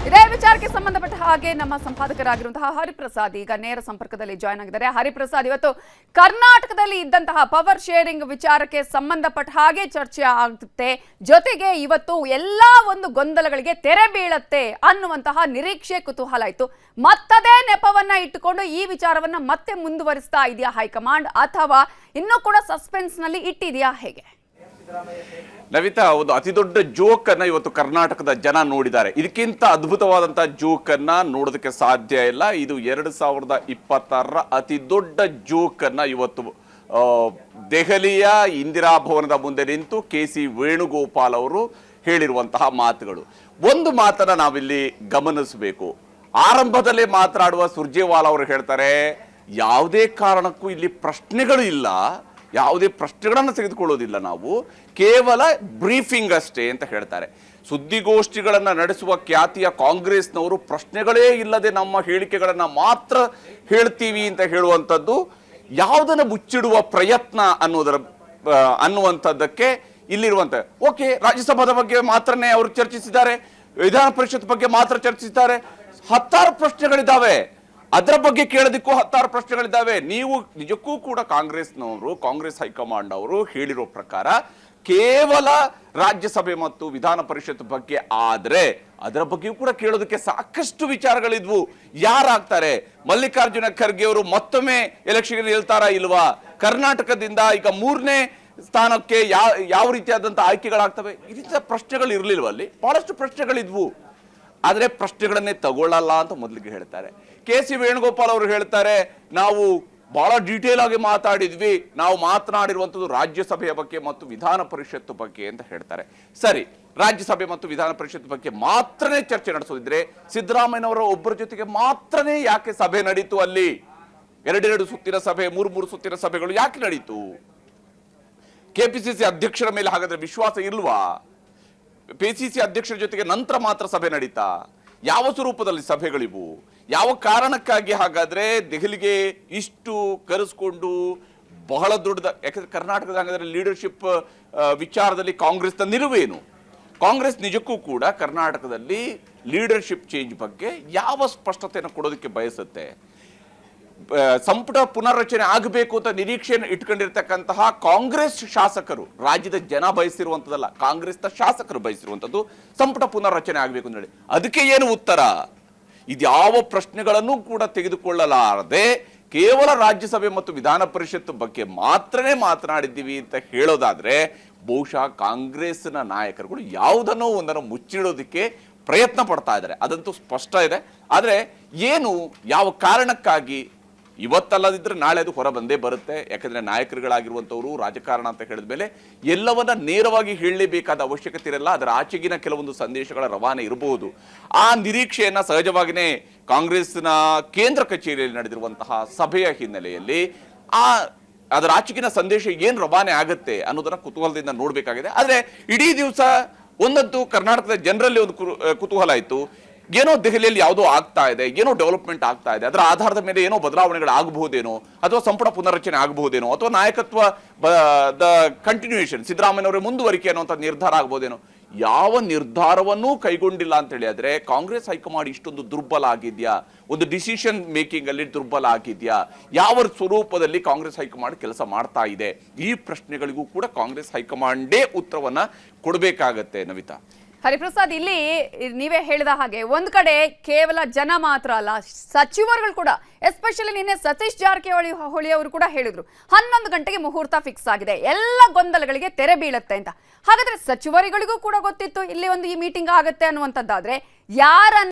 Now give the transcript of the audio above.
ಇದೇ ವಿಚಾರಕ್ಕೆ ಸಂಬಂಧಪಟ್ಟ ಹಾಗೆ ನಮ್ಮ ಸಂಪಾದಕರಾಗಿರುವಂತಹ ಹರಿಪ್ರಸಾದ್ ಈಗ ನೇರ ಸಂಪರ್ಕದಲ್ಲಿ ಜಾಯ್ನ್ ಆಗಿದ್ದಾರೆ. ಹರಿಪ್ರಸಾದ್, ಇವತ್ತು ಕರ್ನಾಟಕದಲ್ಲಿ ಇದ್ದಂತಹ ಪವರ್ ಶೇರಿಂಗ್ ವಿಚಾರಕ್ಕೆ ಸಂಬಂಧಪಟ್ಟ ಹಾಗೆ ಚರ್ಚೆ ಆಗುತ್ತೆ, ಜೊತೆಗೆ ಇವತ್ತು ಎಲ್ಲಾ ಒಂದು ಗೊಂದಲಗಳಿಗೆ ತೆರೆ ಬೀಳತ್ತೆ ಅನ್ನುವಂತಹ ನಿರೀಕ್ಷೆ ಕುತೂಹಲ ಇತ್ತು. ಮತ್ತದೇ ನೆಪವನ್ನ ಇಟ್ಟುಕೊಂಡು ಈ ವಿಚಾರವನ್ನ ಮತ್ತೆ ಮುಂದುವರಿಸ್ತಾ ಇದೆಯಾ ಹೈಕಮಾಂಡ್, ಅಥವಾ ಇನ್ನೂ ಕೂಡ ಸಸ್ಪೆನ್ಸ್ ನಲ್ಲಿ ಇಟ್ಟಿದೆಯಾ, ಹೇಗೆ? ನವಿತಾ, ಒಂದು ಅತಿ ದೊಡ್ಡ ಜೋಕ್ ಅನ್ನ ಇವತ್ತು ಕರ್ನಾಟಕದ ಜನ ನೋಡಿದ್ದಾರೆ. ಇದಕ್ಕಿಂತ ಅದ್ಭುತವಾದಂತಹ ಜೋಕ್ ಅನ್ನ ನೋಡೋದಕ್ಕೆ ಸಾಧ್ಯ ಇಲ್ಲ. ಇದು 2026ರ ಅತಿ ದೊಡ್ಡ ಜೋಕ್ ಅನ್ನ ಇವತ್ತು ದೆಹಲಿಯ ಇಂದಿರಾ ಭವನದ ಮುಂದೆ ನಿಂತು KC ವೇಣುಗೋಪಾಲ್ ಅವರು ಹೇಳಿರುವಂತಹ ಮಾತುಗಳು. ಒಂದು ಮಾತನ್ನ ನಾವಿಲ್ಲಿ ಗಮನಿಸಬೇಕು. ಆರಂಭದಲ್ಲೇ ಮಾತನಾಡುವ ಸುರ್ಜೇವಾಲಾ ಅವರು ಹೇಳ್ತಾರೆ, ಯಾವುದೇ ಕಾರಣಕ್ಕೂ ಇಲ್ಲಿ ಪ್ರಶ್ನೆಗಳು ಇಲ್ಲ, ಯಾವುದೇ ಪ್ರಶ್ನೆಗಳನ್ನು ತೆಗೆದುಕೊಳ್ಳೋದಿಲ್ಲ, ನಾವು ಕೇವಲ ಬ್ರೀಫಿಂಗ್ ಅಷ್ಟೇ ಅಂತ ಹೇಳ್ತಾರೆ. ಸುದ್ದಿಗೋಷ್ಠಿಗಳನ್ನು ನಡೆಸುವ ಖ್ಯಾತಿಯ ಕಾಂಗ್ರೆಸ್ನವರು ಪ್ರಶ್ನೆಗಳೇ ಇಲ್ಲದೆ ನಮ್ಮ ಹೇಳಿಕೆಗಳನ್ನು ಮಾತ್ರ ಹೇಳ್ತೀವಿ ಅಂತ ಹೇಳುವಂಥದ್ದು ಯಾವುದನ್ನು ಮುಚ್ಚಿಡುವ ಪ್ರಯತ್ನ ಅನ್ನುವಂಥದ್ದಕ್ಕೆ ಇಲ್ಲಿರುವಂಥ. ಓಕೆ, ರಾಜ್ಯಸಭಾದ ಬಗ್ಗೆ ಮಾತ್ರನೇ ಅವರು ಚರ್ಚಿಸಿದ್ದಾರೆ, ವಿಧಾನ ಪರಿಷತ್ ಬಗ್ಗೆ ಮಾತ್ರ ಚರ್ಚಿಸಿದ್ದಾರೆ, 10 ಪ್ರಶ್ನೆಗಳಿದ್ದಾವೆ. ಅದರ ಬಗ್ಗೆ ಕೇಳೋದಕ್ಕೂ 10 ಪ್ರಶ್ನೆಗಳಿದ್ದಾವೆ. ನೀವು ನಿಜಕ್ಕೂ ಕೂಡ ಕಾಂಗ್ರೆಸ್ನವರು, ಕಾಂಗ್ರೆಸ್ ಹೈಕಮಾಂಡ್ ಅವರು ಹೇಳಿರೋ ಪ್ರಕಾರ ಕೇವಲ ರಾಜ್ಯಸಭೆ ಮತ್ತು ವಿಧಾನ ಪರಿಷತ್ ಬಗ್ಗೆ ಆದ್ರೆ ಅದರ ಬಗ್ಗೆಯೂ ಕೂಡ ಕೇಳೋದಕ್ಕೆ ಸಾಕಷ್ಟು ವಿಚಾರಗಳಿದ್ವು. ಯಾರಾಗ್ತಾರೆ? ಮಲ್ಲಿಕಾರ್ಜುನ ಖರ್ಗೆ ಅವರು ಮತ್ತೊಮ್ಮೆ ಎಲೆಕ್ಷನ್ ನಿಲ್ತಾರಾ ಇಲ್ವಾ? ಕರ್ನಾಟಕದಿಂದ ಈಗ 3ನೇ ಸ್ಥಾನಕ್ಕೆ ಯಾವ ರೀತಿಯಾದಂತ ಆಯ್ಕೆಗಳಾಗ್ತವೆ? ಈ ರೀತಿಯ ಪ್ರಶ್ನೆಗಳು ಇರ್ಲಿಲ್ವ? ಅಲ್ಲಿ ಬಹಳಷ್ಟು ಪ್ರಶ್ನೆಗಳಿದ್ವು, ಆದ್ರೆ ಪ್ರಶ್ನೆಗಳನ್ನೇ ತಗೊಳ್ಳಲ್ಲ ಅಂತ ಮೊದಲಿಗೆ ಹೇಳ್ತಾರೆ. KC ವೇಣುಗೋಪಾಲ್ ಅವರು ಹೇಳ್ತಾರೆ, ನಾವು ಬಹಳ ಡೀಟೇಲ್ ಆಗಿ ಮಾತಾಡಿದ್ವಿ, ನಾವು ಮಾತನಾಡಿರುವಂಥದ್ದು ರಾಜ್ಯಸಭೆಯ ಬಗ್ಗೆ ಮತ್ತು ವಿಧಾನ ಪರಿಷತ್ ಬಗ್ಗೆ ಅಂತ ಹೇಳ್ತಾರೆ. ಸರಿ, ರಾಜ್ಯಸಭೆ ಮತ್ತು ವಿಧಾನ ಪರಿಷತ್ ಬಗ್ಗೆ ಮಾತ್ರನೇ ಚರ್ಚೆ ನಡೆಸೋದಿದ್ರೆ ಸಿದ್ದರಾಮಯ್ಯನವರ ಒಬ್ಬರ ಜೊತೆಗೆ ಮಾತ್ರನೇ ಯಾಕೆ ಸಭೆ ನಡೀತು? ಅಲ್ಲಿ 2 ಸುತ್ತಿನ ಸಭೆ, 3 ಸುತ್ತಿನ ಸಭೆಗಳು ಯಾಕೆ ನಡೀತು? KPCC ಅಧ್ಯಕ್ಷರ ಮೇಲೆ ಹಾಗಾದ್ರೆ ವಿಶ್ವಾಸ ಇಲ್ವಾ? PCC ಅಧ್ಯಕ್ಷರ ಜೊತೆಗೆ ನಂತರ ಮಾತ್ರ ಸಭೆ ನಡೀತಾ? ಯಾವ ಸ್ವರೂಪದಲ್ಲಿ ಸಭೆಗಳಿವು? ಯಾವ ಕಾರಣಕ್ಕಾಗಿ ಹಾಗಾದ್ರೆ ದೆಹಲಿಗೆ ಇಷ್ಟು ಕರೆಸ್ಕೊಂಡು ಬಹಳ ದೊಡ್ಡದ? ಯಾಕಂದ್ರೆ ಕರ್ನಾಟಕದ ಹಾಗಾದ್ರೆ ಲೀಡರ್ಶಿಪ್ ವಿಚಾರದಲ್ಲಿ ಕಾಂಗ್ರೆಸ್ನ ನಿಲುವೇನು? ಕಾಂಗ್ರೆಸ್ ನಿಜಕ್ಕೂ ಕೂಡ ಕರ್ನಾಟಕದಲ್ಲಿ ಲೀಡರ್ಶಿಪ್ ಚೇಂಜ್ ಬಗ್ಗೆ ಯಾವ ಸ್ಪಷ್ಟತೆಯನ್ನು ಕೊಡೋದಕ್ಕೆ ಬಯಸುತ್ತೆ? ಸಂಪುಟ ಪುನರ್ರಚನೆ ಆಗಬೇಕು ಅಂತ ನಿರೀಕ್ಷೆಯನ್ನು ಇಟ್ಕೊಂಡಿರ್ತಕ್ಕಂತಹ ಕಾಂಗ್ರೆಸ್ ಶಾಸಕರು, ರಾಜ್ಯದ ಜನ ಬಯಸಿರುವಂತದ್ದಲ್ಲ, ಕಾಂಗ್ರೆಸ್ನ ಶಾಸಕರು ಬಯಸಿರುವಂತದ್ದು ಸಂಪುಟ ಪುನರ್ರಚನೆ ಆಗಬೇಕು ಅಂತ ಹೇಳಿ. ಅದಕ್ಕೆ ಏನು ಉತ್ತರ? ಇದ್ಯಾವ ಪ್ರಶ್ನೆಗಳನ್ನು ಕೂಡ ತೆಗೆದುಕೊಳ್ಳಲಾರದೆ ಕೇವಲ ರಾಜ್ಯಸಭೆ ಮತ್ತು ವಿಧಾನ ಪರಿಷತ್ ಬಗ್ಗೆ ಮಾತ್ರನೇ ಮಾತನಾಡಿದ್ದೀವಿ ಅಂತ ಹೇಳೋದಾದ್ರೆ ಬಹುಶಃ ಕಾಂಗ್ರೆಸ್ನ ನಾಯಕರುಗಳು ಯಾವುದನ್ನೋ ಒಂದನ್ನು ಮುಚ್ಚಿಡೋದಕ್ಕೆ ಪ್ರಯತ್ನ ಪಡ್ತಾ ಇದ್ದಾರೆ, ಅದಂತೂ ಸ್ಪಷ್ಟ ಇದೆ. ಆದ್ರೆ ಏನು, ಯಾವ ಕಾರಣಕ್ಕಾಗಿ ಇವತ್ತಲ್ಲದಿದ್ರೆ ನಾಳೆ ಅದು ಹೊರ ಬಂದೇ ಬರುತ್ತೆ. ಯಾಕಂದ್ರೆ ನಾಯಕರುಗಳಾಗಿರುವಂಥವ್ರು ರಾಜಕಾರಣ ಅಂತ ಹೇಳಿದ ಮೇಲೆ ಎಲ್ಲವನ್ನ ನೇರವಾಗಿ ಹೇಳಲೇಬೇಕಾದ ಅವಶ್ಯಕತೆ ಇರಲ್ಲ, ಅದರ ಆಚೆಗಿನ ಕೆಲವೊಂದು ಸಂದೇಶಗಳ ರವಾನೆ ಇರಬಹುದು. ಆ ನಿರೀಕ್ಷೆಯನ್ನ ಸಹಜವಾಗಿಯೇ ಕಾಂಗ್ರೆಸ್ನ ಕೇಂದ್ರ ಕಚೇರಿಯಲ್ಲಿ ನಡೆದಿರುವಂತಹ ಸಭೆಯ ಹಿನ್ನೆಲೆಯಲ್ಲಿ ಅದರ ಆಚೆಗಿನ ಸಂದೇಶ ಏನ್ ರವಾನೆ ಆಗುತ್ತೆ ಅನ್ನೋದನ್ನ ಕುತೂಹಲದಿಂದ ನೋಡ್ಬೇಕಾಗಿದೆ. ಆದ್ರೆ ಇಡೀ ದಿವಸ ಒಂದಂತೂ ಕರ್ನಾಟಕದ ಜನರಲ್ಲಿ ಒಂದು ಕುತೂಹಲ ಇತ್ತು, ಏನೋ ದೆಹಲಿಯಲ್ಲಿ ಯಾವುದೋ ಆಗ್ತಾ ಇದೆ, ಏನೋ ಡೆವಲಪ್ಮೆಂಟ್ ಆಗ್ತಾ ಇದೆ, ಅದರ ಆಧಾರದ ಮೇಲೆ ಏನೋ ಬದಲಾವಣೆಗಳು ಆಗಬಹುದೇನೋ, ಅಥವಾ ಸಂಪುಟ ಪುನರ್ರಚನೆ ಆಗಬಹುದೇನೋ, ಅಥವಾ ನಾಯಕತ್ವ ಕಂಟಿನ್ಯೂಯೇಷನ್ ಸಿದ್ದರಾಮಯ್ಯನವರೇ ಮುಂದುವರಿಕೆ ಅನ್ನುವಂಥ ನಿರ್ಧಾರ ಆಗಬಹುದೇನೋ. ಯಾವ ನಿರ್ಧಾರವನ್ನೂ ಕೈಗೊಂಡಿಲ್ಲ ಅಂತ ಹೇಳಿ ಆದ್ರೆ ಕಾಂಗ್ರೆಸ್ ಹೈಕಮಾಂಡ್ ಇಷ್ಟೊಂದು ದುರ್ಬಲ ಆಗಿದ್ಯಾ? ಒಂದು ಡಿಸಿಷನ್ ಮೇಕಿಂಗ್ ಅಲ್ಲಿ ದುರ್ಬಲ ಆಗಿದ್ಯಾ? ಯಾವ ಸ್ವರೂಪದಲ್ಲಿ ಕಾಂಗ್ರೆಸ್ ಹೈಕಮಾಂಡ್ ಕೆಲಸ ಮಾಡ್ತಾ ಇದೆ? ಈ ಪ್ರಶ್ನೆಗಳಿಗೂ ಕೂಡ ಕಾಂಗ್ರೆಸ್ ಹೈಕಮಾಂಡೇ ಉತ್ತರವನ್ನ ಕೊಡಬೇಕಾಗತ್ತೆ. ನವಿತಾ, ಹರಿಪ್ರಸಾದ್, ಇಲ್ಲಿ ನೀವೇ ಹೇಳಿದ ಹಾಗೆ ಒಂದ್ ಕಡೆ ಕೇವಲ ಜನ ಮಾತ್ರ ಅಲ್ಲ, ಸಚಿವರುಗಳು ಕೂಡ, ಎಸ್ಪೆಷಲಿ ನಿನ್ನೆ ಸತೀಶ್ ಜಾರಕಿಹೊಳಿ ಅವರು ಕೂಡ ಹೇಳಿದ್ರು 11 ಗಂಟೆಗೆ ಮುಹೂರ್ತ ಫಿಕ್ಸ್ ಆಗಿದೆ, ಎಲ್ಲ ಗೊಂದಲಗಳಿಗೆ ತೆರೆ ಬೀಳುತ್ತೆ ಅಂತ. ಹಾಗಾದ್ರೆ ಸಚಿವರುಗಳಿಗೂ ಕೂಡ ಗೊತ್ತಿತ್ತು ಇಲ್ಲಿ ಒಂದು ಈ ಮೀಟಿಂಗ್ ಆಗುತ್ತೆ ಅನ್ನುವಂಥದ್ದಾದ್ರೆ ಯಾರನ್ನ